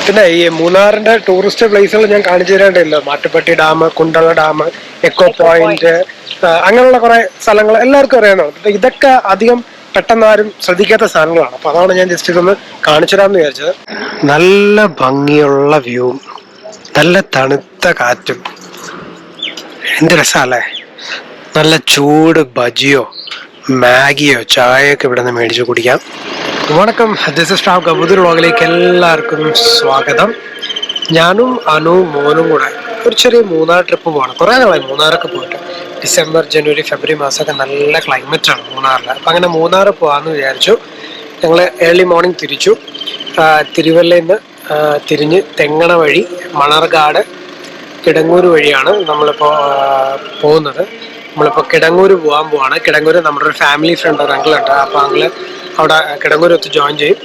പിന്നെ ഈ മൂന്നാറിന്റെ ടൂറിസ്റ്റ് പ്ലേസുകൾ ഞാൻ കാണിച്ചു തരേണ്ടല്ലോ. Mattupetty dam, Kundala dam, echo point, അങ്ങനെയുള്ള കുറെ സ്ഥലങ്ങൾ എല്ലാവർക്കും അറിയാവുന്നതാണ്. അപ്പൊ ഇതൊക്കെ അധികം പെട്ടെന്ന് ആരും ശ്രദ്ധിക്കാത്ത സാധനങ്ങളാണ്. അപ്പൊ അതാണ് ഞാൻ ജസ്റ്റ് ഇതൊന്ന് കാണിച്ചു തരാമെന്ന് വിചാരിച്ചത്. നല്ല ഭംഗിയുള്ള വ്യൂവും നല്ല തണുത്ത കാറ്റും, എന്ത് രസമല്ലേ. നല്ല ചൂട് ബജിയോ മാഗിയോ ചായയൊക്കെ ഇവിടെ നിന്ന് മേടിച്ച് കുടിക്കാം. വണക്കം, ദിസ് ഇസ് ട്രാവ്കപ്പ്. പുതിയൊരു വ്ളോഗിലേക്ക് എല്ലാവർക്കും സ്വാഗതം. ഞാനും അനുവും മോനും കൂടെ ഒരു ചെറിയ മൂന്നാർ ട്രിപ്പ് പോകണം. കുറേ നാളായി മൂന്നാറൊക്കെ പോയിട്ട്. ഡിസംബർ, ജനുവരി, ഫെബ്രുവരി മാസമൊക്കെ നല്ല ക്ലൈമറ്റാണ് മൂന്നാറിൽ. അപ്പം അങ്ങനെ മൂന്നാർ പോകാമെന്ന് വിചാരിച്ചു. ഞങ്ങൾ ഏർലി മോർണിംഗ് തിരിച്ചു. തിരുവല്ലയിൽ നിന്ന് തിരിഞ്ഞ് തെങ്ങണ വഴി മണർകാട് കിടങ്ങൂർ വഴിയാണ് നമ്മളിപ്പോൾ പോകുന്നത്. നമ്മളിപ്പോൾ കിടങ്ങൂർ പോകാൻ പോവാണ്. കിടങ്ങൂർ നമ്മുടെ ഒരു ഫാമിലി ഫ്രണ്ട് ഒരു അങ്കിളുണ്ട്. അപ്പോൾ അങ്കിള് അവിടെ കിടങ്ങൂരൊത്ത് ജോയിൻ ചെയ്യും.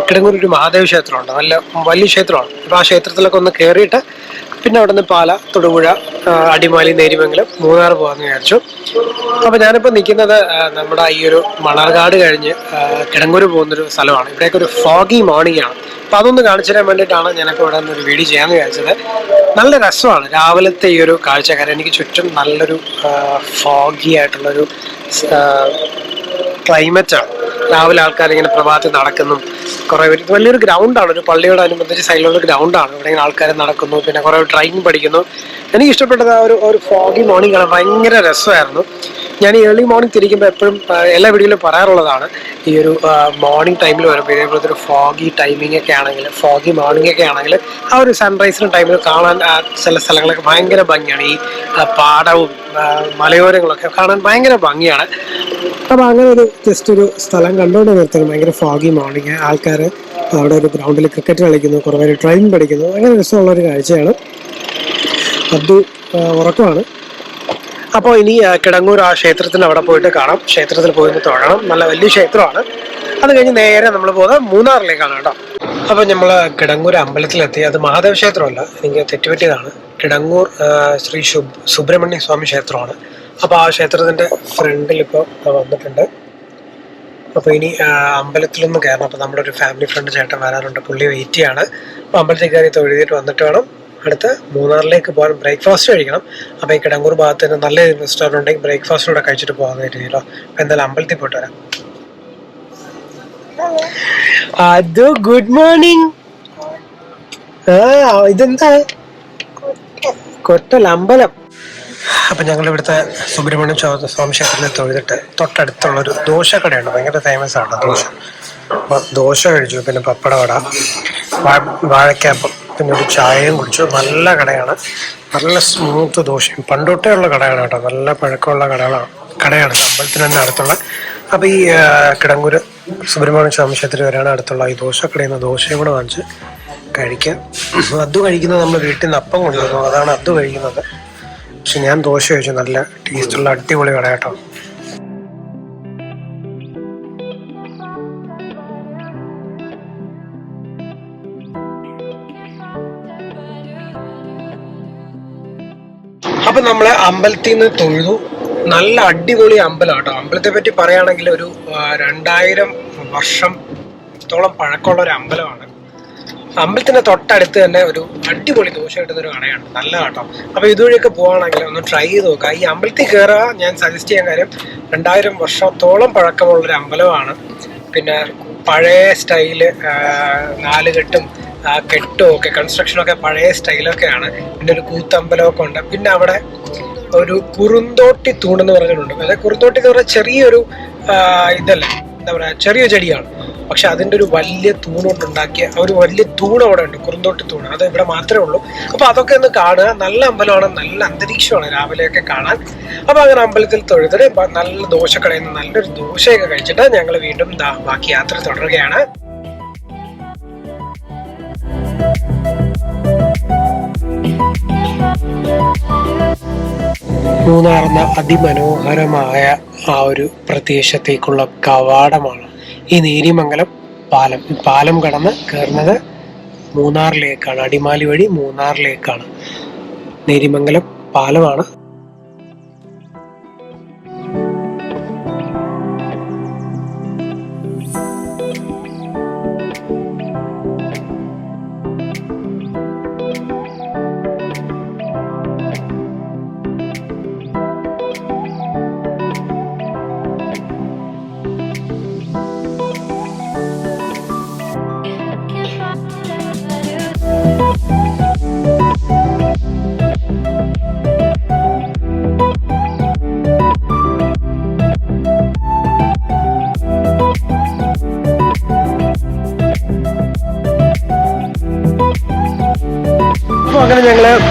കിടങ്ങൂർ ഒരു മഹാദേവ ക്ഷേത്രമുണ്ട്, നല്ല വലിയ ക്ഷേത്രമാണ്. അപ്പോൾ ആ ക്ഷേത്രത്തിലൊക്കെ ഒന്ന് കയറിയിട്ട് പിന്നെ അവിടെ നിന്ന് പാല, തൊടുപുഴ, അടിമാലി, നേരിമംഗലം, മൂന്നാർ പോകാമെന്ന് വിചാരിച്ചു. അപ്പോൾ ഞാനിപ്പോൾ നിൽക്കുന്നത് നമ്മുടെ ഈ ഒരു മണർകാട് കഴിഞ്ഞ് കിടങ്ങൂർ പോകുന്നൊരു സ്ഥലമാണ്. ഇവിടെയൊക്കെ ഒരു ഫോഗി മോർണിംഗ് ആണ്. അപ്പോൾ അതൊന്ന് കാണിച്ചു തരാൻ വേണ്ടിയിട്ടാണ് ഞാനപ്പോൾ ഇവിടെ നിന്നൊരു വീഡിയോ ചെയ്യാമെന്ന് വിചാരിച്ചത്. നല്ല രസമാണ് രാവിലത്തെ ഈ ഒരു കാഴ്ച. കാരണം എനിക്ക് ചുറ്റും നല്ലൊരു ഫോഗി ആയിട്ടുള്ളൊരു ക്ലൈമറ്റാണ്. രാവിലെ ആൾക്കാരിങ്ങനെ പ്രഭാതത്തിൽ നടക്കുന്നു. കുറേ പേര്, വലിയൊരു ഗ്രൗണ്ടാണ്, ഒരു പള്ളിയോട് അനുബന്ധിച്ച് സൈഡിലുള്ള ഗ്രൗണ്ടാണ്. ഇവിടെ ഇങ്ങനെ ആൾക്കാർ നടക്കുന്നു, പിന്നെ കുറേ ഡ്രൈവിംഗ് പഠിക്കുന്നു. എനിക്ക് ഇഷ്ടപ്പെട്ടത് ആ ഒരു ഫോഗി മോർണിംഗ് ആണ്. ഭയങ്കര രസമായിരുന്നു. ഞാൻ ഈ ഏർലി മോർണിംഗ് തിരിക്കുമ്പോൾ എപ്പോഴും എല്ലാ വീഡിയോയിലും പറയാറുള്ളതാണ്, ഈ ഒരു മോർണിംഗ് ടൈമിൽ വരുമ്പോൾ ഇതേപോലത്തെ ഒരു ഫോഗി ടൈമിംഗ് ഒക്കെ ആണെങ്കിൽ, ഫോഗി മോർണിംഗ് ഒക്കെ ആണെങ്കിൽ ആ ഒരു സൺറൈസിൻ്റെ ടൈമിൽ കാണാൻ ചില സ്ഥലങ്ങളൊക്കെ ഭയങ്കര ഭംഗിയാണ്. ഈ പാടവും മലയോരങ്ങളൊക്കെ കാണാൻ ഭയങ്കര ഭംഗിയാണ്. അപ്പോൾ അങ്ങനെ ഒരു ജസ്റ്റ് ഒരു സ്ഥലം കണ്ടുകൊണ്ട് നിർത്തുന്നു. ഭയങ്കര ഫോഗി മോർണിംഗ്. ആൾക്കാർ അവിടെ ഒരു ഗ്രൗണ്ടിൽ ക്രിക്കറ്റ് കളിക്കുന്നു, കുറേ പേര് ഡ്രൈവിംഗ് പഠിക്കുന്നു. അങ്ങനെ രസമുള്ളൊരു കാഴ്ചയാണ്. അത് ഉറക്കമാണ്. അപ്പോൾ ഇനി കിടങ്ങൂർ ആ ക്ഷേത്രത്തിന് അവിടെ പോയിട്ട് കാണാം. ക്ഷേത്രത്തിൽ പോയി തൊഴണം. നല്ല വലിയ ക്ഷേത്രമാണ്. അത് കഴിഞ്ഞ് നേരെ നമ്മൾ പോകുന്നത് മൂന്നാറിലേക്കാണ് കേട്ടോ. അപ്പോൾ നമ്മൾ കിടങ്ങൂർ അമ്പലത്തിലെത്തി. അത് മഹാദേവ ക്ഷേത്രമല്ല, എനിക്ക് തെറ്റുപറ്റിയതാണ്. കിടങ്ങൂർ ശ്രീ സുബ്രഹ്മണ്യ സ്വാമി ക്ഷേത്രമാണ്. അപ്പോൾ ആ ക്ഷേത്രത്തിൻ്റെ ഫ്രണ്ടിൽ ഇപ്പോൾ വന്നിട്ടുണ്ട്. അപ്പോൾ ഇനി അമ്പലത്തിലൊന്ന് കയറണം. അപ്പോൾ നമ്മുടെ ഒരു ഫാമിലി ഫ്രണ്ട് ചേട്ടൻ വരാനുണ്ട്, പുള്ളി വെയിറ്റ് ചെയ്യാണ്. അപ്പോൾ അമ്പലത്തിൽ കയറി തൊഴുതിയിട്ട് വന്നിട്ട് വേണം അടുത്ത് മൂന്നാറിലേക്ക് പോകാൻ. ബ്രേക്ക്ഫാസ്റ്റ് കഴിക്കണം. അപ്പോൾ ഈ കിടങ്ങൂർ ഭാഗത്ത് തന്നെ നല്ല റെസ്റ്റോറൻറ്റ് ഉണ്ടെങ്കിൽ ബ്രേക്ക്ഫാസ്റ്റിലൂടെ കഴിച്ചിട്ട് പോകാൻ രീതിയിലോ. അപ്പോൾ എന്തായാലും അമ്പലത്തിൽ പോയിട്ട് വരാം. അത് ഗുഡ് മോർണിംഗ്. ഇതെന്താ? കൊട്ടൽ അമ്പലം. അപ്പം ഞങ്ങൾ ഇവിടുത്തെ സുബ്രഹ്മണ്യ സ്വാമി ക്ഷേത്രത്തിൽ തൊഴുതിട്ട് തൊട്ടടുത്തുള്ളൊരു ദോശക്കടയുണ്ട്. ഭയങ്കര ഫേമസ് ആണ് ദോശ. അപ്പോൾ ദോശ കഴിച്ചു, പിന്നെ പപ്പടവട, വാഴക്കാപ്പം, പിന്നെ ഒരു ചായയും കുടിച്ചു. നല്ല കടയാണ്, നല്ല സ്മൂത്ത് ദോശയും. പണ്ടൊട്ടേ ഉള്ള കടയാണ് കേട്ടോ, നല്ല പഴക്കമുള്ള കടയാണ് അമ്പലത്തിന് തന്നെ അടുത്തുള്ള. അപ്പോൾ ഈ കിടങ്ങൂർ സുബ്രഹ്മണ്യ സ്വാമി ക്ഷേത്രത്തിൽ വരെയാണ് അടുത്തുള്ള ഈ ദോശക്കടയിൽ നിന്ന് ദോശയും കൂടെ വാങ്ങിച്ച് കഴിക്കാം. അത് കഴിക്കുന്നത് നമ്മൾ വീട്ടിൽ നിന്ന് അപ്പം കൊണ്ടുവരുന്നു, അതാണ് അത് കഴിക്കുന്നത്. പക്ഷെ ഞാൻ ദോശ കഴിച്ചു. നല്ല ടേസ്റ്റുള്ള അടിപൊളി കട കേട്ടോ. അപ്പൊ നമ്മള് അമ്പലത്തിൽ നിന്ന് തൊഴുതു. നല്ല അടിപൊളി അമ്പലം കേട്ടോ. അമ്പലത്തെ പറ്റി പറയുകയാണെങ്കിൽ ഒരു 2000 വർഷത്തോളം പഴക്കമുള്ള ഒരു അമ്പലമാണ്. അമ്പലത്തിന്റെ തൊട്ടടുത്ത് തന്നെ ഒരു അടിപൊളി ദോശ കിട്ടുന്ന ഒരു കടയാണ്. നല്ല കേട്ടോ. അപ്പൊ ഇതുവഴിയൊക്കെ പോവാണെങ്കിൽ ഒന്ന് ട്രൈ ചെയ്ത് നോക്കുക. ഈ അമ്പലത്തിൽ കയറുക ഞാൻ സജസ്റ്റ് ചെയ്യാൻ കാര്യം, 2000 വർഷത്തോളം പഴക്കമുള്ളൊരു അമ്പലമാണ്. പിന്നെ പഴയ സ്റ്റൈല് നാലുകെട്ടും കെട്ടും ഒക്കെ, കൺസ്ട്രക്ഷനൊക്കെ പഴയ സ്റ്റൈലൊക്കെയാണ്. പിന്നെ ഒരു കൂത്തമ്പലമൊക്കെ ഉണ്ട്. പിന്നെ അവിടെ ഒരു കുറുന്തോട്ടി തൂണെന്ന് പറഞ്ഞിട്ടുണ്ട്. അതായത് കുറുന്തോട്ടി എന്ന് പറഞ്ഞാൽ ചെറിയൊരു ഇതല്ല, എന്താ പറയുക, ചെറിയ ചെടിയാണ്. പക്ഷെ അതിൻ്റെ ഒരു വലിയ തൂണുകൊണ്ടുണ്ടാക്കിയ ഒരു വലിയ തൂണ് അവിടെ ഉണ്ട്, കുറുന്തോട്ടി തൂണ്. അത് ഇവിടെ മാത്രമേ ഉള്ളൂ. അപ്പോൾ അതൊക്കെ ഒന്ന് കാണുക. നല്ല അമ്പലമാണ്, നല്ല അന്തരീക്ഷമാണ് രാവിലെയൊക്കെ കാണാൻ. അപ്പോൾ അങ്ങനെ അമ്പലത്തിൽ തൊഴുതിട്ട് നല്ല ദോശക്കടയിൽ നിന്ന് നല്ലൊരു ദോശയൊക്കെ കഴിച്ചിട്ട് ഞങ്ങൾ വീണ്ടും ബാക്കി യാത്ര തുടരുകയാണ്. മൂന്നാർന്ന അതിമനോഹരമായ ആ ഒരു പ്രദേശത്തേക്കുള്ള കവാടമാണ് ഈ നേരിമംഗലം പാലം. ഈ പാലം കടന്ന് കയറുന്നത് മൂന്നാറിലേക്കാണ്. അടിമാലി വഴി മൂന്നാറിലേക്കാണ്. നേരിമംഗലം പാലമാണ്.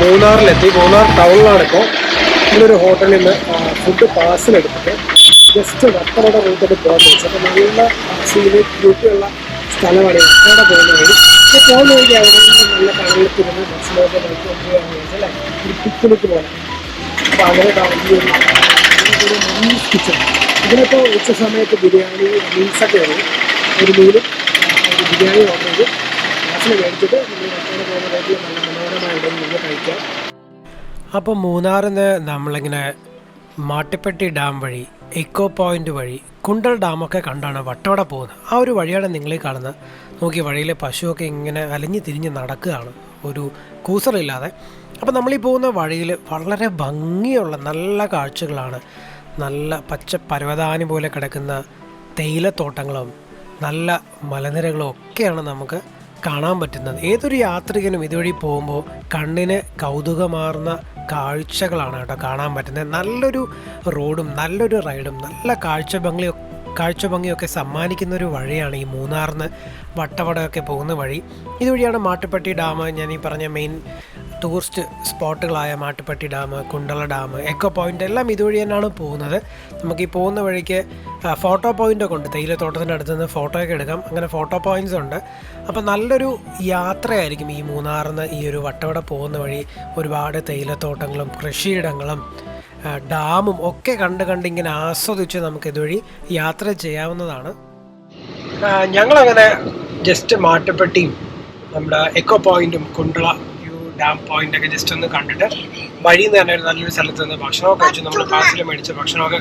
മൂന്നാറിലെത്തി. മൂന്നാർ ടൗണിലാണ് ഇപ്പോൾ. ഇന്നൊരു ഹോട്ടലിൽ നിന്ന് ഫുഡ് പാഴ്സലെടുത്തിട്ട് ജസ്റ്റ് വട്ടവട റൂട്ടിൽ പോകാൻ വെച്ചു. അപ്പോൾ നല്ല സീനിക് ബ്യൂട്ടിയുള്ള സ്ഥലമാണ് വട്ടവട പോകുന്ന വഴി. ഇപ്പോൾ പോകുന്ന വഴി അവിടെ നിന്ന് നല്ല കടലിത്തിരുന്ന് ബസ്സിലൊക്കെ നോക്കിക്കൊണ്ടിരിക്കുകയാണെന്ന് വെച്ചാൽ ഒരു പിക്നിക്ക് പോലെ. അപ്പോൾ അങ്ങനെ ഈ ഒരു മീൽസ് കിച്ചൺ. ഇതിനിപ്പോൾ ഉച്ച സമയത്ത് ബിരിയാണി മീൽസൊക്കെ വരും. ഒരു മീലും ഒരു ബിരിയാണി ഓർഡർ ചെയ്ത് ഗ്യാസിൽ മേടിച്ചിട്ട് നമ്മൾ വട്ടവട പോകുന്ന വഴിയിൽ നല്ല മനോഹരമായിട്ടുണ്ടെങ്കിൽ നിങ്ങൾ കഴിക്കാം. അപ്പോൾ മൂന്നാറിൽ നിന്ന് നമ്മളിങ്ങനെ മാട്ടുപ്പെട്ടി ഡാം വഴി, എക്കോ പോയിൻ്റ് വഴി, കുണ്ടൽ ഡാമൊക്കെ കണ്ടാണ് വട്ടവട പോകുന്നത്. ആ ഒരു വഴിയാണ് നിങ്ങളീ കാണുന്നത്. നോക്കി വഴിയിലെ പശുവൊക്കെ ഇങ്ങനെ അലഞ്ഞു തിരിഞ്ഞ് നടക്കുകയാണ്, ഒരു കൂസറില്ലാതെ. അപ്പോൾ നമ്മളീ പോകുന്ന വഴിയിൽ വളരെ ഭംഗിയുള്ള നല്ല കാഴ്ചകളാണ്. നല്ല പച്ച പർവ്വതാനി പോലെ കിടക്കുന്ന തേയിലത്തോട്ടങ്ങളും നല്ല മലനിരകളും ഒക്കെയാണ് നമുക്ക് കാണാൻ പറ്റുന്നത്. ഏതൊരു യാത്രികനും ഇതുവഴി പോകുമ്പോൾ കണ്ണിന് കൗതുകമാർന്ന കാഴ്ചകളാണ് കേട്ടോ കാണാൻ പറ്റുന്നത്. നല്ലൊരു റോഡും നല്ലൊരു റൈഡും നല്ല കാഴ്ചഭംഗിയൊക്കെ സമ്മാനിക്കുന്ന ഒരു വഴിയാണ് ഈ മൂന്നാറിന് വട്ടവടയൊക്കെ പോകുന്ന വഴി. ഇതുവഴിയാണ് മാട്ടുപ്പെട്ടി ഡാം, ഞാൻ ഈ പറഞ്ഞ മെയിൻ ടൂറിസ്റ്റ് സ്പോട്ടുകളായ Mattupetty dam, Kundala dam, echo point എല്ലാം ഇതുവഴി തന്നെയാണ് പോകുന്നത്. നമുക്ക് ഈ പോകുന്ന വഴിക്ക് ഫോട്ടോ പോയിൻ്റൊക്കെ ഉണ്ട്. തേയിലത്തോട്ടത്തിൻ്റെ അടുത്ത് നിന്ന് ഫോട്ടോയൊക്കെ എടുക്കാം. അങ്ങനെ ഫോട്ടോ പോയിൻറ്റ്സ് ഉണ്ട്. അപ്പോൾ നല്ലൊരു യാത്രയായിരിക്കും ഈ മൂന്നാറിന്ന് ഈ ഒരു വട്ടവട പോകുന്ന വഴി. ഒരുപാട് തേയിലത്തോട്ടങ്ങളും കൃഷിയിടങ്ങളും ഡാമും ഒക്കെ കണ്ട് ഇങ്ങനെ ആസ്വദിച്ച് നമുക്ക് ഇതുവഴി യാത്ര ചെയ്യാവുന്നതാണ്. ഞങ്ങളങ്ങനെ ജസ്റ്റ് മാട്ടുപ്പെട്ടിയും നമ്മുടെ എക്കോ പോയിൻറ്റും കുണ്ടള ഡാം പോയിൻ്റൊക്കെ ജസ്റ്റ് ഒന്ന് കണ്ടിട്ട് വഴിയിൽ നിന്ന് തന്നെ നല്ലൊരു സ്ഥലത്ത് നിന്ന് ഭക്ഷണമൊക്കെ കഴിച്ചു. നമ്മൾ പാർസൽ മേടിച്ച് ഭക്ഷണമൊക്കെ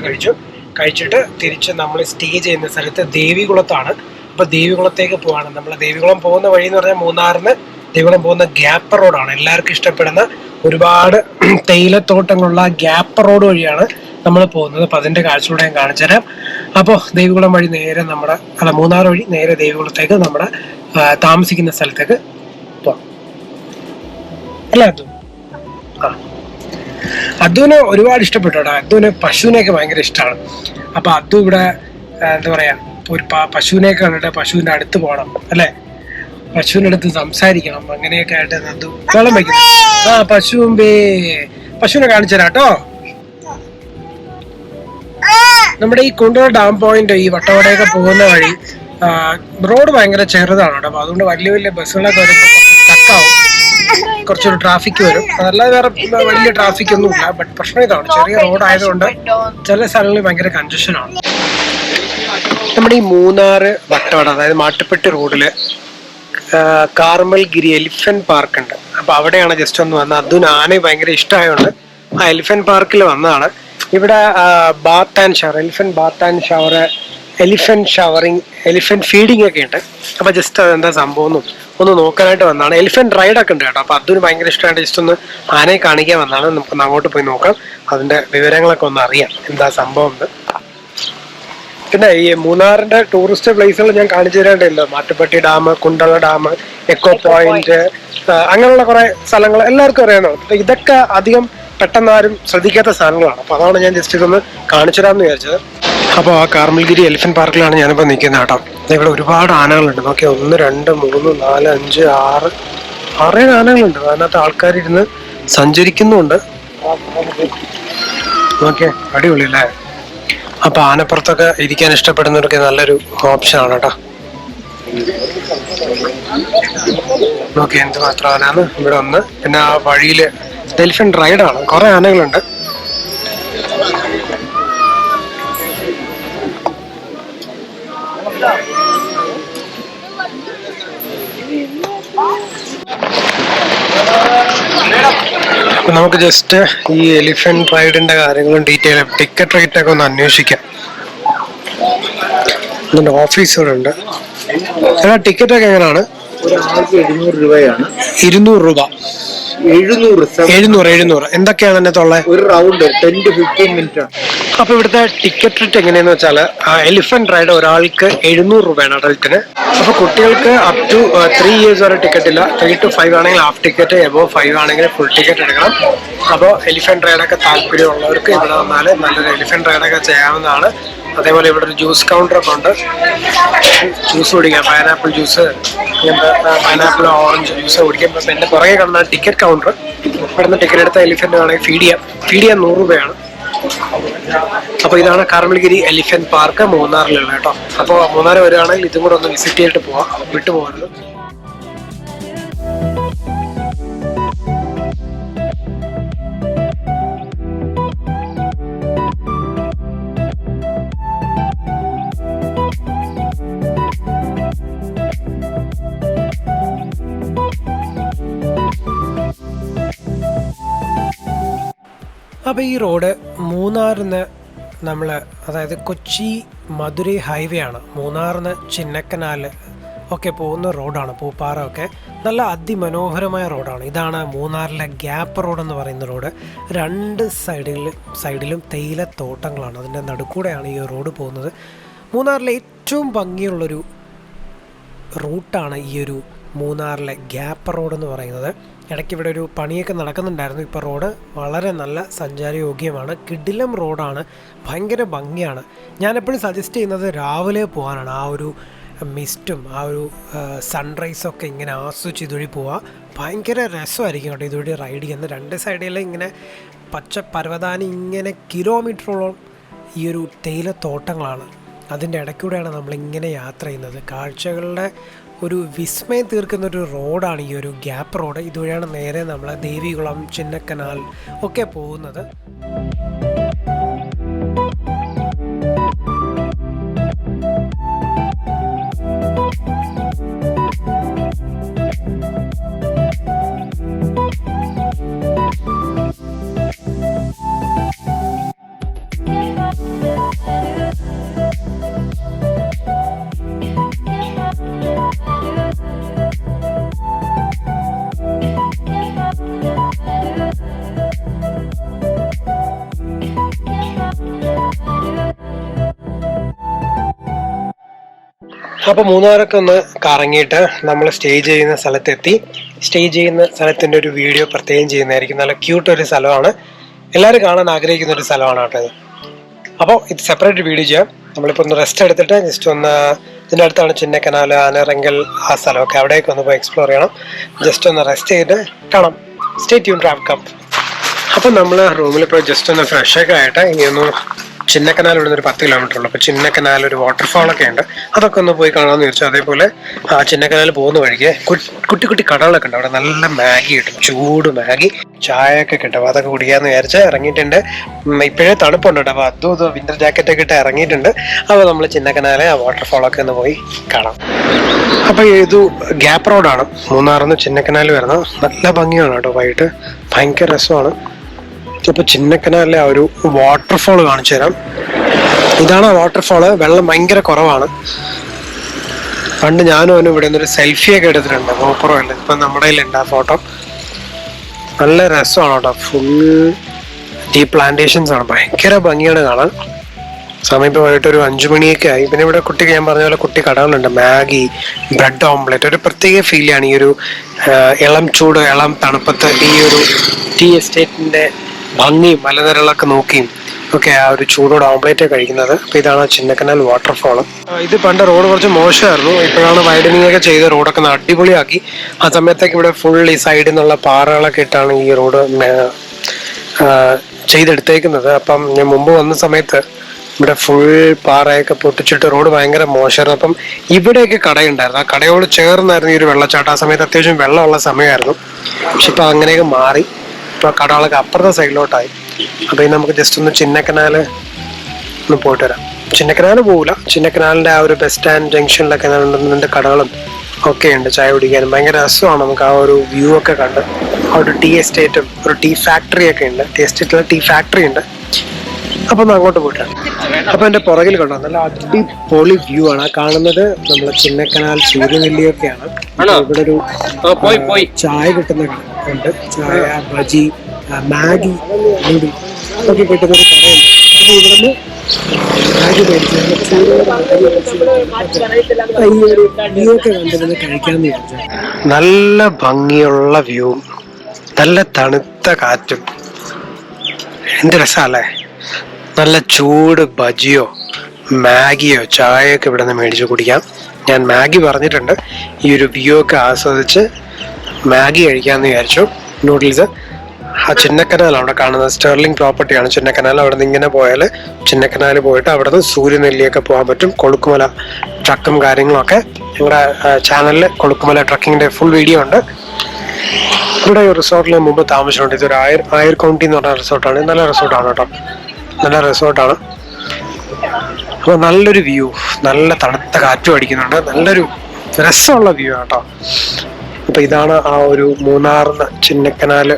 കഴിച്ചിട്ട് തിരിച്ച് നമ്മൾ സ്റ്റേ ചെയ്യുന്ന സ്ഥലത്ത് ദേവികുളത്താണ്. അപ്പോൾ ദേവികുളത്തേക്ക് പോവാണ്. നമ്മൾ ദേവികുളം പോകുന്ന വഴി എന്ന് പറഞ്ഞാൽ മൂന്നാറിന് ദേവികുളം പോകുന്ന ഗ്യാപ്പ് റോഡാണ്. എല്ലാവർക്കും ഇഷ്ടപ്പെടുന്ന ഒരുപാട് തേയിലത്തോട്ടങ്ങളുള്ള ഗ്യാപ്പ് റോഡ് വഴിയാണ് നമ്മൾ പോകുന്നത്. അപ്പോൾ അതിൻ്റെ കാഴ്ചകളൂടെ ഞാൻ കാണിച്ചു തരാം. അപ്പോൾ ദേവികുളം വഴി നേരെ മൂന്നാർ വഴി നേരെ ദേവികുളത്തേക്ക് നമ്മുടെ താമസിക്കുന്ന സ്ഥലത്തേക്ക് പോവാം അല്ലേ അദ്ദു? അദ്ദുവിന് ഒരുപാട് ഇഷ്ടപ്പെട്ടോടാ. അദ്ദുവിന് പശുവിനെയൊക്കെ ഭയങ്കര ഇഷ്ടമാണ്. അപ്പോൾ അദ്ദു ഇവിടെ എന്താ പറയുക, ഒരു പശുവിനെ കണ്ടിട്ട് പശുവിൻ്റെ അടുത്ത് പോകണം അല്ലേ, പശുവിൻ്റെ അടുത്ത് സംസാരിക്കണം, അങ്ങനെയൊക്കെ ആയിട്ട് അദ്ദു വെള്ളം വയ്ക്കണം. പശുവിനെ കാണിച്ചു തരാം കേട്ടോ. നമ്മുടെ ഈ കുണ്ടള ഡാം പോയിന്റ് ഈ വട്ടവടയൊക്കെ പോകുന്ന വഴി റോഡ് ഭയങ്കര ചെറുതാണ് കേട്ടോ. അപ്പോൾ അതുകൊണ്ട് വലിയ ബസ്സുകളൊക്കെ വരുമ്പോൾ സ്റ്റക്കാവും, കുറച്ചൊരു ട്രാഫിക് വരും. അതല്ലാതെ വേറെ വലിയ ട്രാഫിക് ഒന്നുമില്ല. ബട്ട് പ്രശ്നം ഇതാണ്, ചെറിയ റോഡ് ആയതുകൊണ്ട് ചില സ്ഥലങ്ങളിൽ ഭയങ്കര കൺജഷനാണ്. നമ്മുടെ ഈ മൂന്നാറ് വട്ടവട അതായത് മാട്ടുപ്പെട്ടി റോഡില് കാർമൽഗിരി എലിഫന്റ് പാർക്ക് ഉണ്ട്. അപ്പൊ അവിടെയാണ് ജസ്റ്റ് ഒന്ന് വന്നത്. അതിന് ആനയെ ഭയങ്കര ഇഷ്ടമായതുകൊണ്ട് ആ എലിഫന്റ് പാർക്കിൽ വന്നതാണ്. ഇവിടെ elephant Baat and shower, elephant showering, elephant feeding ഒക്കെ ഉണ്ട്. അപ്പൊ ജസ്റ്റ് അതെന്താ സംഭവം ഒന്ന് നോക്കാനായിട്ട് വന്നതാണ്. എലിഫന്റ് റൈഡൊക്കെ ഉണ്ട് കേട്ടോ. അപ്പൊ അതിന് ഭയങ്കര ഇഷ്ടമായിട്ട് ജസ്റ്റ് ഒന്ന് ആനയെ കാണിക്കാൻ വന്നതാണ്. നമുക്കൊന്ന് അങ്ങോട്ട് പോയി നോക്കാം, അതിന്റെ വിവരങ്ങളൊക്കെ ഒന്ന് അറിയാം എന്താ സംഭവം എന്ന്. പിന്നെ ഈ മൂന്നാറിന്റെ ടൂറിസ്റ്റ് പ്ലേസുകൾ ഞാൻ കാണിച്ചു തരേണ്ടല്ലോ. Mattupetty dam, Kundala dam, echo point, അങ്ങനെയുള്ള കുറെ സ്ഥലങ്ങൾ എല്ലാവർക്കും അറിയാവുന്നതാണ്. ഇതൊക്കെ അധികം പെട്ടെന്ന് ആരും ശ്രദ്ധിക്കാത്ത സ്ഥലങ്ങളാണ്. അപ്പൊ അതാണ് ഞാൻ ജസ്റ്റ് ഇതൊന്ന് കാണിച്ചു തരാമെന്ന് വിചാരിച്ചത്. അപ്പോൾ ആ കാർമൽഗിരി എലിഫന്റ് പാർക്കിലാണ് ഞാനിപ്പോൾ നിൽക്കുന്നത് കേട്ടോ. ഇവിടെ ഒരുപാട് ആനകളുണ്ട്. നോക്കിയാ 1, 2, 3, 4, 5, 6, 6 ആനകളുണ്ട്. അതിനകത്ത് ആൾക്കാരിരുന്ന് സഞ്ചരിക്കുന്നുണ്ട്. നോക്കിയേ, അടിപൊളി അല്ലേ? അപ്പൊ ആനപ്പുറത്തൊക്കെ ഇരിക്കാൻ ഇഷ്ടപ്പെടുന്നവർക്ക് നല്ലൊരു ഓപ്ഷനാണ് കേട്ടോ. നോക്കി എന്ത് മാത്രം ആനാണ് ഇവിടെ ഒന്ന്. പിന്നെ ആ വഴിയില് എലിഫന്റ് റൈഡാണ്, കുറെ ആനകളുണ്ട്. അപ്പൊ നമുക്ക് ജസ്റ്റ് ഈ എലിഫന്റ് റൈഡിന്റെ കാര്യങ്ങളും ഡീറ്റെയിൽ ടിക്കറ്റ് റേറ്റ് ഒക്കെ ഒന്ന് അന്വേഷിക്കാം. ഇതിന്റെ ഓഫീസുകളുണ്ട്. ടിക്കറ്റ് ഒക്കെ എങ്ങനെയാണ്? ഒരാൾക്ക് 700 രൂപയാണ്. 200 രൂപ. 700. എന്തൊക്കെയാണ് അതിനകത്തുള്ളത്? ഒരു റൗണ്ട് 10 to 15 മിനിറ്റ്. അപ്പൊ ഇവിടുത്തെ ടിക്കറ്റ് റേറ്റ് എങ്ങനെയാന്ന് വെച്ചാൽ എലിഫന്റ് റൈഡ് ഒരാൾക്ക് 700 രൂപയാണ് അഡൽട്ടിന്. അപ്പൊ കുട്ടികൾക്ക് അപ് ടു 3 years വരെ ടിക്കറ്റ് ഇല്ല. 3 to 5 ആണെങ്കിൽ ഹാഫ് ടിക്കറ്റ്, എബോവ് 5 ആണെങ്കിൽ ഫുൾ ടിക്കറ്റ് എടുക്കണം. അപ്പോൾ എലിഫന്റ് റൈഡൊക്കെ താല്പര്യമുള്ളവർക്ക് ഇവിടെ വന്നാൽ നല്ലൊരു എലിഫന്റ് റൈഡൊക്കെ ചെയ്യാവുന്നതാണ്. അതേപോലെ ഇവിടെ ഒരു ജ്യൂസ് കൗണ്ടറൊക്കെ ഉണ്ട്. ജ്യൂസ് കുടിക്കാം, pineapple juice, pineapple orange juice കുടിക്കാം. എൻ്റെ പുറകെ കാണുന്ന ടിക്കറ്റ് കൗണ്ടർ ഇവിടുന്ന് ടിക്കറ്റ് എടുത്ത എലിഫന്റ് വേണമെങ്കിൽ ഫീഡ് ചെയ്യാൻ 100 രൂപയാണ്. അപ്പോൾ ഇതാണ് കാർമൽഗിരി എലിഫന്റ് പാർക്ക് മൂന്നാറിലുള്ള കേട്ടോ. അപ്പോൾ മൂന്നാർ വരികയാണെങ്കിൽ ഇതും കൂടെ ഒന്ന് വിസിറ്റ് ചെയ്തിട്ട് പോവാം, വിട്ടുപോകരുത്. അപ്പോൾ ഈ റോഡ് മൂന്നാറിന്ന് നമ്മൾ, അതായത് കൊച്ചി മധുരൈ ഹൈവേ ആണ്. മൂന്നാറിന്ന് ചിന്നക്കനാൽ ഒക്കെ പോകുന്ന റോഡാണ്. പൂപ്പാറ ഒക്കെ നല്ല അതിമനോഹരമായ റോഡാണ്. ഇതാണ് മൂന്നാറിലെ ഗ്യാപ്പ് റോഡ് എന്ന് പറയുന്ന റോഡ്. 2 സൈഡിലും തേയിലത്തോട്ടങ്ങളാണ്. അതിൻ്റെ നടുക്കൂടെയാണ് ഈ റോഡ് പോകുന്നത്. മൂന്നാറിലെ ഏറ്റവും ഭംഗിയുള്ളൊരു റൂട്ടാണ് ഈ ഒരു മൂന്നാറിലെ ഗ്യാപ്പ് റോഡ് എന്ന് പറയുന്നത്. ഇടയ്ക്ക് ഇവിടെ ഒരു പണിയൊക്കെ നടക്കുന്നുണ്ടായിരുന്നു. ഇപ്പോൾ റോഡ് വളരെ നല്ല സഞ്ചാരയോഗ്യമാണ്. കിടിലം റോഡാണ്, ഭയങ്കര ഭംഗിയാണ്. ഞാനെപ്പോഴും സജസ്റ്റ് ചെയ്യുന്നത് രാവിലെ പോകാനാണ്. ആ ഒരു മിസ്റ്റും ആ ഒരു സൺറൈസൊക്കെ ഇങ്ങനെ ആസ്വദിച്ച് ഇതുവഴി പോവുക. ഭയങ്കര രസമായിരിക്കും കേട്ടോ ഇതുവഴി റൈഡ് ചെയ്യുന്നത്. 2 സൈഡിലും ഇങ്ങനെ പച്ച പർവ്വതാനി ഇങ്ങനെ കിലോമീറ്ററോളം ഈ ഒരു തേയിലത്തോട്ടങ്ങളാണ്. അതിൻ്റെ ഇടയ്ക്കൂടെയാണ് നമ്മളിങ്ങനെ യാത്ര ചെയ്യുന്നത്. കാഴ്ചകളുടെ ഒരു വിസ്മയം തീർക്കുന്നൊരു റോഡാണ് ഈ ഒരു ഗ്യാപ്പ് റോഡ്. ഇതുവഴിയാണ് നേരെ നമ്മൾ ദേവികുളം, ചിന്നക്കനാൽ ഒക്കെ പോകുന്നത്. അപ്പോൾ മൂന്നാറൊക്കെ ഒന്ന് കറങ്ങിയിട്ട് നമ്മൾ സ്റ്റേ ചെയ്യുന്ന സ്ഥലത്തെത്തി. സ്റ്റേ ചെയ്യുന്ന സ്ഥലത്തിൻ്റെ ഒരു വീഡിയോ പ്രത്യേകം ചെയ്യുന്നതായിരിക്കും. നല്ല ക്യൂട്ടൊരു സ്ഥലമാണ്, എല്ലാവരും കാണാൻ ആഗ്രഹിക്കുന്ന ഒരു സ്ഥലമാണ് കേട്ടോ ഇത്. അപ്പോൾ ഇത് സെപ്പറേറ്റ് വീഡിയോ ചെയ്യാം. നമ്മളിപ്പോൾ ഒന്ന് റെസ്റ്റ് എടുത്തിട്ട് ജസ്റ്റ് ഒന്ന്, ഇതിൻ്റെ അടുത്താണ് ചിന്നക്കനാൽ, ആനറങ്കൽ, ആ സ്ഥലമൊക്കെ, അവിടേക്ക് ഒന്ന് പോയി എക്സ്പ്ലോർ ചെയ്യണം. ജസ്റ്റ് ഒന്ന് റെസ്റ്റ് ചെയ്തിട്ട് കാണാം. സ്റ്റേ ട്യൂൺ ട്രാവ്കപ്പ്. അപ്പം നമ്മൾ റൂമിൽ പോയി ജസ്റ്റ് ഒന്ന് ഫ്രഷൊക്കെ ആയിട്ട് ഇനിയൊന്ന് ചിന്നക്കനാൽ ഇവിടുന്ന് ഒരു 10 കിലോമീറ്റർ ഉള്ളൂ. അപ്പോൾ ചിന്നക്കനാൽ ഒരു വാട്ടർഫാളൊക്കെ ഉണ്ട്, അതൊക്കെ ഒന്ന് പോയി കാണാമെന്ന് ചോദിച്ചു. അതേപോലെ ആ ചിന്നക്കനാൽ പോകുന്ന വഴിക്ക് കുട്ടി കുട്ടി കടകളൊക്കെ ഉണ്ട്. അവിടെ നല്ല മാഗി കിട്ടും, ചൂട് മാഗി, ചായയൊക്കെ കിട്ടും. അതൊക്കെ കുടിക്കാമെന്ന് വിചാരിച്ച് ഇറങ്ങിയിട്ടുണ്ട്. ഇപ്പോഴേ തണുപ്പുണ്ട് കേട്ടോ. അപ്പോൾ അതും വിൻ്റർ ജാക്കറ്റൊക്കെ ഇട്ട് ഇറങ്ങിയിട്ടുണ്ട്. അപ്പോൾ നമ്മൾ ചിന്നക്കനാലെ ആ വാട്ടർഫാളൊക്കെ ഒന്ന് പോയി കാണാം. അപ്പോൾ ഇത് ഗ്യാപ്പ് റോഡാണ് മൂന്നാറിന്ന് ചിന്നക്കനാൽ വരുന്നത്. നല്ല ഭംഗിയാണ് കേട്ടോ, വൈകിട്ട് ഭയങ്കര രസമാണ്. ഇപ്പോൾ ചിന്നക്കനാലിലെ ആ ഒരു വാട്ടർഫാൾ കാണിച്ചു തരാം. ഇതാണ് ആ വാട്ടർഫാള്. വെള്ളം ഭയങ്കര കുറവാണ്. പണ്ട് ഞാനും അവനും ഇവിടെ നിന്നൊരു സെൽഫിയൊക്കെ എടുത്തിട്ടുണ്ട്, ഗോപ്രോ ഉണ്ട്. ഇപ്പം നമ്മുടെ കയ്യിലുണ്ട് ആ ഫോട്ടോ. നല്ല രസമാണ് കേട്ടോ. ഫുൾ ടീ പ്ലാന്റേഷൻസ് ആണ്, ഭയങ്കര ഭംഗിയാണ് കാണാൻ. സമയം ഇപ്പോൾ വൈകിട്ട് ഒരു 5 മണിയൊക്കെ ആയി. പിന്നെ ഇവിടെ കുട്ടിക്ക് ഞാൻ പറഞ്ഞ പോലെ കുട്ടി കടകളുണ്ട്, മാഗി, ബ്രെഡ് ഓംലെറ്റ്. ഒരു പ്രത്യേക ഫീലാണ് ഈ ഒരു ഇളം ചൂട്, ഇളം തണുപ്പത്ത് ഈ ഒരു ടീ എസ്റ്റേറ്റിൻ്റെ ഭംഗിയും മലനിരകളൊക്കെ നോക്കിയും ഒക്കെ ആ ഒരു ചൂടോടെ ഓംപ്ലേറ്റ് കഴിക്കുന്നത്. അപ്പോൾ ഇതാണ് ചിന്നക്കനാൽ വാട്ടർഫാള്. ഇത് പണ്ട് റോഡ് കുറച്ച് മോശമായിരുന്നു, ഇപ്പോഴാണ് വൈഡനിങ് ഒക്കെ ചെയ്ത് റോഡൊക്കെ അടിപൊളിയാക്കി. ആ സമയത്തൊക്കെ ഇവിടെ ഫുൾ ഈ സൈഡിൽ നിന്നുള്ള പാറകളൊക്കെ ഇട്ടാണ് ഈ റോഡ് ചെയ്തെടുത്തേക്കുന്നത്. അപ്പം ഞാൻ മുമ്പ് വന്ന സമയത്ത് ഇവിടെ ഫുൾ പാറയൊക്കെ പൊട്ടിച്ചിട്ട് റോഡ് ഭയങ്കര മോശമായിരുന്നു. അപ്പം ഇവിടെയൊക്കെ കടയുണ്ടായിരുന്നു, ആ കടയോട് ചേർന്നായിരുന്നു ഈ ഒരു വെള്ളച്ചാട്ടം. ആ സമയത്ത് അത്യാവശ്യം വെള്ളമുള്ള സമയമായിരുന്നു. പക്ഷെ ഇപ്പം അങ്ങനെയൊക്കെ മാറി, ഇപ്പോൾ കടകളൊക്കെ അപ്പുറത്തെ സൈഡിലോട്ടായി. അപ്പോൾ ഇനി നമുക്ക് ജസ്റ്റ് ഒന്ന് ചിന്നക്കനാൽ ഒന്ന് പോയിട്ട് വരാം. ചിന്നക്കനാൽ പോകില്ല, ചിന്നക്കനാലിൻ്റെ ആ ഒരു ബസ് സ്റ്റാൻഡ് ജംഗ്ഷനിലൊക്കെ രണ്ട് കടകളും ഒക്കെ ഉണ്ട്, ചായ കുടിക്കാനും ഭയങ്കര രസമാണ്. നമുക്ക് ആ ഒരു വ്യൂ ഒക്കെ കണ്ട് ആ ഒരു ടീ എസ്റ്റേറ്റും ഒരു ടീ ഫാക്ടറി ഒക്കെ ഉണ്ട്. ടീ എസ്റ്റേറ്റിലെ ടീ ഫാക്ടറി ഉണ്ട്. അപ്പൊ ഒന്ന് അങ്ങോട്ട് പോയിട്ടാണ്. അപ്പൊ എന്റെ പുറകിൽ കണ്ടോ നല്ല അടിപൊളി വ്യൂ ആണ് കാണുന്നത്. നമ്മളെ ചിന്നക്കനാൽ സൂര്യനെല്ലിയൊക്കെയാണ്. ഇവിടെ ഒരു ചായ കിട്ടുന്ന ഉണ്ട്, ചായ, ബജി, മാഗി, നൂഡിൽ ഒക്കെ കിട്ടുന്ന ഒരു കടയുണ്ട്. അപ്പൊ ഇവിടുന്ന് മാഗി മേടിച്ച് വ്യൂ ഒക്കെ കണ്ടിരുന്ന് കഴിക്കാന്ന് വിചാരിച്ചു. നല്ല ഭംഗിയുള്ള വ്യൂ, നല്ല തണുത്ത കാറ്റും, എന്ത് രസമല്ലേ. നല്ല ചൂട് ബജിയോ മാഗിയോ ചായയൊക്കെ ഇവിടെ നിന്ന് മേടിച്ച് കുടിക്കാം. ഞാൻ മാഗി പറഞ്ഞിട്ടുണ്ട്. ഈ ഒരു വ്യൂ ഒക്കെ ആസ്വദിച്ച് മാഗി കഴിക്കാമെന്ന് വിചാരിച്ചു. നൂഡിൽസ്. ആ ചിന്നക്കനാൽ അവിടെ കാണുന്നത് സ്റ്റെർലിംഗ് പ്രോപ്പർട്ടിയാണ് ചിന്നക്കനാൽ. അവിടെ നിന്ന് ഇങ്ങനെ പോയാൽ ചിന്നക്കനാൽ പോയിട്ട് അവിടെ നിന്ന് സൂര്യനെല്ലിയൊക്കെ പോകാൻ പറ്റും. കൊളുക്കുമല ട്രക്കും കാര്യങ്ങളൊക്കെ ഞങ്ങളുടെ ചാനലിൽ കൊളുക്കുമല ട്രക്കിങ്ങിന്റെ ഫുൾ വീഡിയോ ഉണ്ട്. ഇവിടെ ഒരു റിസോർട്ടിൽ മുമ്പ് താമസിച്ചിട്ടുണ്ട്. ഇതൊരു ആയർ കൗണ്ടി എന്ന് പറഞ്ഞ റിസോർട്ടാണ്. നല്ല റിസോർട്ടാണ് കേട്ടോ, നല്ല റിസോർട്ടാണ്. അപ്പോൾ നല്ലൊരു വ്യൂ, നല്ല തണുത്ത കാറ്റും അടിക്കുന്നുണ്ട്, നല്ലൊരു രസമുള്ള വ്യൂ ആട്ടോ. അപ്പൊ ഇതാണ് ആ ഒരു മൂന്നാറിന്ന് ചിന്നക്കനാല്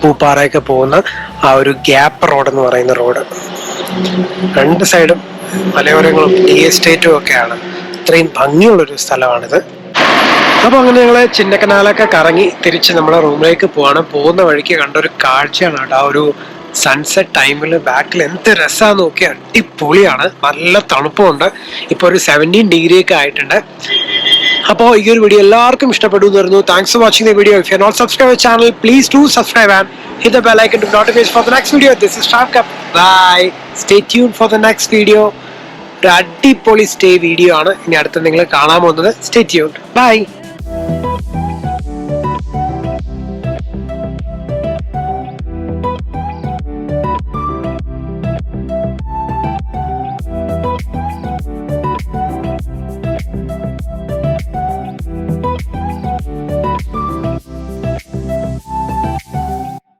പൂപ്പാറയൊക്കെ പോകുന്ന ആ ഒരു ഗ്യാപ്പ് റോഡ് എന്ന് പറയുന്ന റോഡ്. രണ്ട് സൈഡും മലയോരങ്ങളും ടീ എസ്റ്റേറ്റും ഒക്കെയാണ്. ഇത്രയും ഭംഗിയുള്ളൊരു സ്ഥലമാണിത്. അപ്പൊ അങ്ങനെ ഞങ്ങള് ചിന്നക്കനാലൊക്കെ കറങ്ങി തിരിച്ച് നമ്മളെ റൂമിലേക്ക് പോവാണ്. പോകുന്ന വഴിക്ക് കണ്ടൊരു കാഴ്ചയാണ് കേട്ടോ. ആ ഒരു സൺസെറ്റ് ടൈമിൽ ബാക്കിൽ എന്ത് രസമാന്ന് നോക്കി, അടിപൊളിയാണ്. നല്ല തണുപ്പുണ്ട്. ഇപ്പൊ ഒരു 17 ഡിഗ്രി ഒക്കെ ആയിട്ടുണ്ട്. അപ്പോൾ ഈ ഒരു വീഡിയോ എല്ലാവർക്കും ഇഷ്ടപ്പെട്ടു എന്ന് വരുന്നു. Thanks for watching the video. If you are not subscribe channel, please do subscribe and hit the bell icon to notification for the next video. This is Travcup. Bye. Stay tune for the next video. ഒരു അടിപൊളി stay video ആണ് ഇനി അടുത്ത് നിങ്ങൾ കാണാൻ പോകുന്നത്. Stay tune. By.